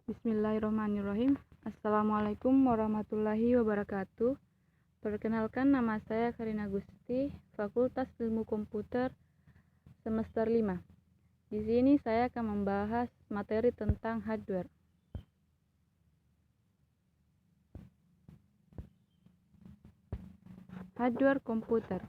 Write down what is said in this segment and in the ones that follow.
Bismillahirrahmanirrahim. Assalamualaikum warahmatullahi wabarakatuh. Perkenalkan, nama saya Karina Gusti, Fakultas Ilmu Komputer semester 5. Di sini saya akan membahas materi tentang hardware. Hardware komputer.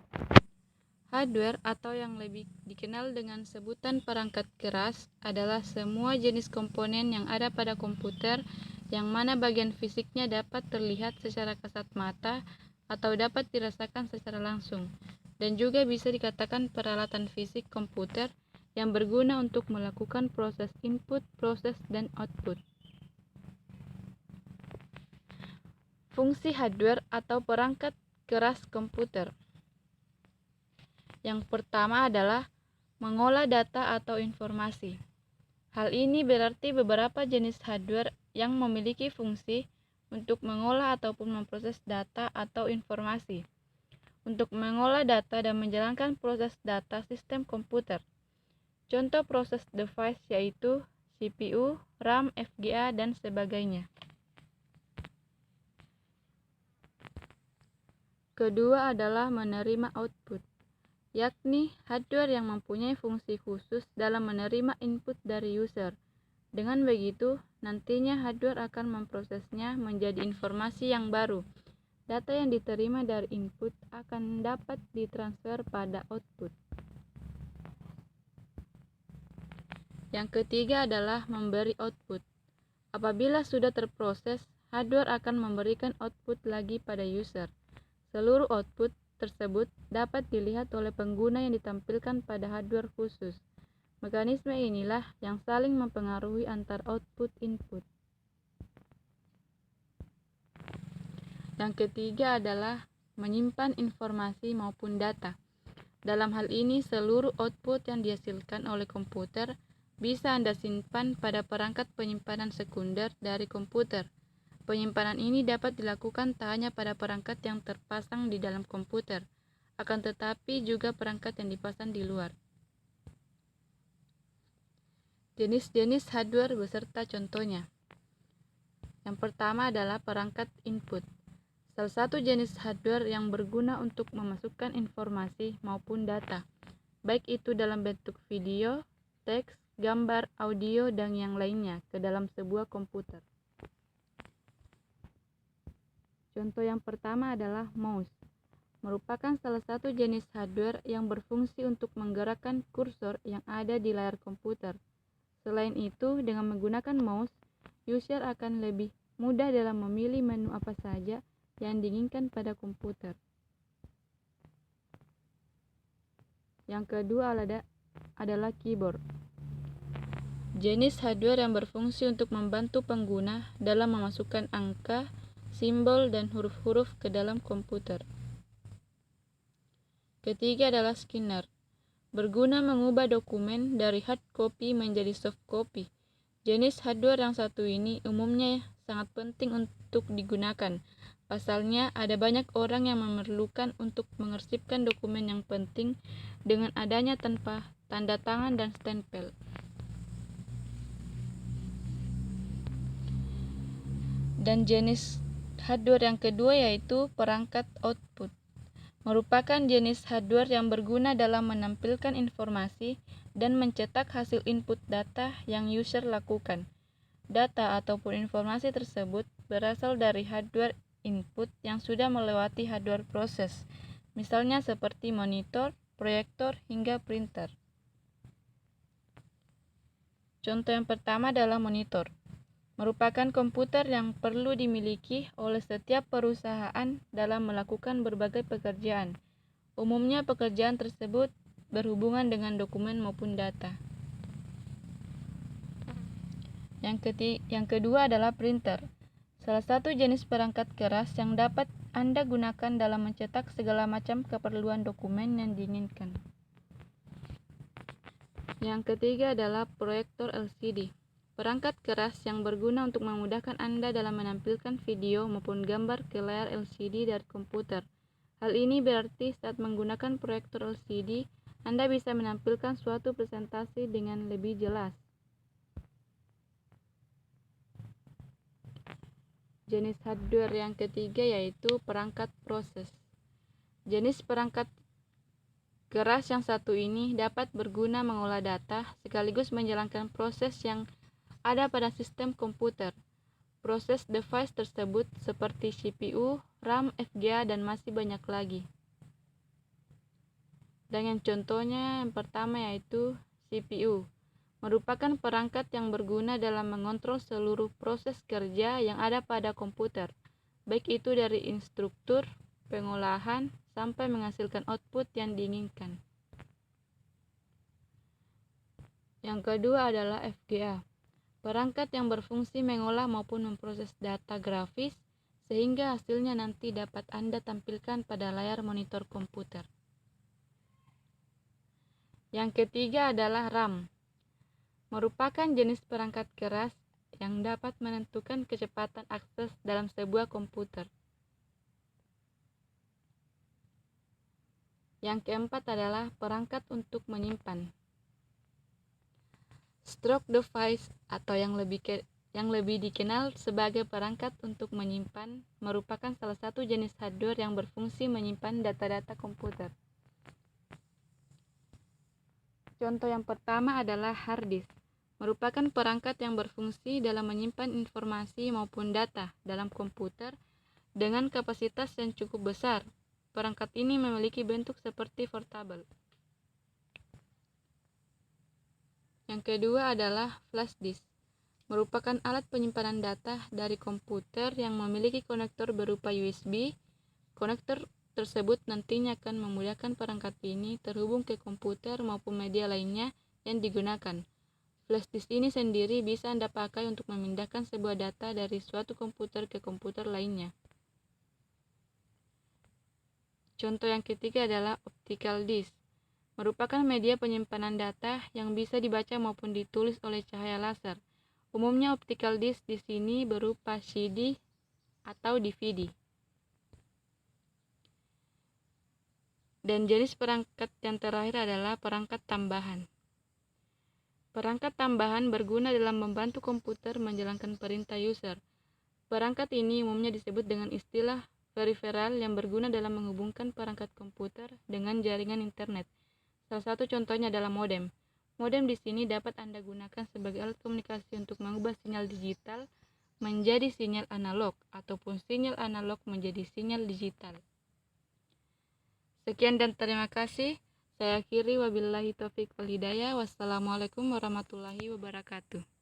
Hardware atau yang lebih dikenal dengan sebutan perangkat keras adalah semua jenis komponen yang ada pada komputer yang mana bagian fisiknya dapat terlihat secara kasat mata atau dapat dirasakan secara langsung, dan juga bisa dikatakan peralatan fisik komputer yang berguna untuk melakukan proses input, proses, dan output. Fungsi hardware atau perangkat keras komputer. Yang pertama adalah mengolah data atau informasi. Hal ini berarti beberapa jenis hardware yang memiliki fungsi untuk mengolah ataupun memproses data atau informasi. Untuk mengolah data dan menjalankan proses data sistem komputer. Contoh proses device yaitu CPU, RAM, FGA, dan sebagainya. Kedua adalah menerima output, yakni hardware yang mempunyai fungsi khusus dalam menerima input dari user. Dengan begitu, nantinya hardware akan memprosesnya menjadi informasi yang baru. Data yang diterima dari input akan dapat ditransfer pada output. Yang ketiga adalah memberi output. Apabila sudah terproses, hardware akan memberikan output lagi pada user. Seluruh output tersebut dapat dilihat oleh pengguna yang ditampilkan pada hardware khusus. Mekanisme inilah yang saling mempengaruhi antar output input. Yang ketiga adalah menyimpan informasi maupun data. Dalam hal ini, seluruh output yang dihasilkan oleh komputer bisa Anda simpan pada perangkat penyimpanan sekunder dari komputer. Penyimpanan ini dapat dilakukan tak hanya pada perangkat yang terpasang di dalam komputer, akan tetapi juga perangkat yang dipasang di luar. Jenis-jenis hardware beserta contohnya. Yang pertama adalah perangkat input. Salah satu jenis hardware yang berguna untuk memasukkan informasi maupun data, baik itu dalam bentuk video, teks, gambar, audio, dan yang lainnya ke dalam sebuah komputer. Contoh yang pertama adalah mouse, merupakan salah satu jenis hardware yang berfungsi untuk menggerakkan kursor yang ada di layar komputer. Selain itu, dengan menggunakan mouse, user akan lebih mudah dalam memilih menu apa saja yang diinginkan pada komputer. Yang kedua adalah keyboard, jenis hardware yang berfungsi untuk membantu pengguna dalam memasukkan angka, simbol, dan huruf-huruf ke dalam komputer. Ketiga adalah scanner, berguna mengubah dokumen dari hard copy menjadi soft copy. Jenis hardware yang satu ini umumnya sangat penting untuk digunakan. Pasalnya, ada banyak orang yang memerlukan untuk mengarsipkan dokumen yang penting dengan adanya tanpa tanda tangan dan stempel. Dan jenis hardware yang kedua yaitu perangkat output, merupakan jenis hardware yang berguna dalam menampilkan informasi dan mencetak hasil input data yang user lakukan. Data ataupun informasi tersebut berasal dari hardware input yang sudah melewati hardware proses, misalnya seperti monitor, proyektor, hingga printer. Contoh yang pertama adalah monitor, merupakan komputer yang perlu dimiliki oleh setiap perusahaan dalam melakukan berbagai pekerjaan. Umumnya pekerjaan tersebut berhubungan dengan dokumen maupun data. Yang kedua adalah printer, salah satu jenis perangkat keras yang dapat Anda gunakan dalam mencetak segala macam keperluan dokumen yang diinginkan. Yang ketiga adalah proyektor LCD, perangkat keras yang berguna untuk memudahkan Anda dalam menampilkan video maupun gambar ke layar LCD dari komputer. Hal ini berarti saat menggunakan proyektor LCD, Anda bisa menampilkan suatu presentasi dengan lebih jelas. Jenis hardware yang ketiga yaitu perangkat proses. Jenis perangkat keras yang satu ini dapat berguna mengolah data sekaligus menjalankan proses yang ada pada sistem komputer. Proses device tersebut seperti CPU, RAM, FGA, dan masih banyak lagi. Dan yang contohnya yang pertama yaitu CPU. Merupakan perangkat yang berguna dalam mengontrol seluruh proses kerja yang ada pada komputer, baik itu dari instruktur, pengolahan, sampai menghasilkan output yang diinginkan. Yang kedua adalah FGA, perangkat yang berfungsi mengolah maupun memproses data grafis sehingga hasilnya nanti dapat Anda tampilkan pada layar monitor komputer. Yang ketiga adalah RAM, merupakan jenis perangkat keras yang dapat menentukan kecepatan akses dalam sebuah komputer. Yang keempat adalah perangkat untuk menyimpan. Stroke device atau yang lebih dikenal sebagai perangkat untuk menyimpan merupakan salah satu jenis hardware yang berfungsi menyimpan data-data komputer. Contoh yang pertama adalah hard disk, merupakan perangkat yang berfungsi dalam menyimpan informasi maupun data dalam komputer dengan kapasitas yang cukup besar. Perangkat ini memiliki bentuk seperti portable. Yang kedua adalah flash disk, merupakan alat penyimpanan data dari komputer yang memiliki konektor berupa USB. Konektor tersebut nantinya akan memudahkan perangkat ini terhubung ke komputer maupun media lainnya yang digunakan. Flash disk ini sendiri bisa Anda pakai untuk memindahkan sebuah data dari suatu komputer ke komputer lainnya. Contoh yang ketiga adalah optical disk, merupakan media penyimpanan data yang bisa dibaca maupun ditulis oleh cahaya laser. Umumnya optical disk di sini berupa CD atau DVD. Dan jenis perangkat yang terakhir adalah perangkat tambahan. Perangkat tambahan berguna dalam membantu komputer menjalankan perintah user. Perangkat ini umumnya disebut dengan istilah peripheral yang berguna dalam menghubungkan perangkat komputer dengan jaringan internet. Salah satu contohnya adalah modem. Modem di sini dapat Anda gunakan sebagai alat komunikasi untuk mengubah sinyal digital menjadi sinyal analog ataupun sinyal analog menjadi sinyal digital. Sekian dan terima kasih. Saya akhiri, wabillahi taufiq wal hidayah. Wassalamualaikum warahmatullahi wabarakatuh.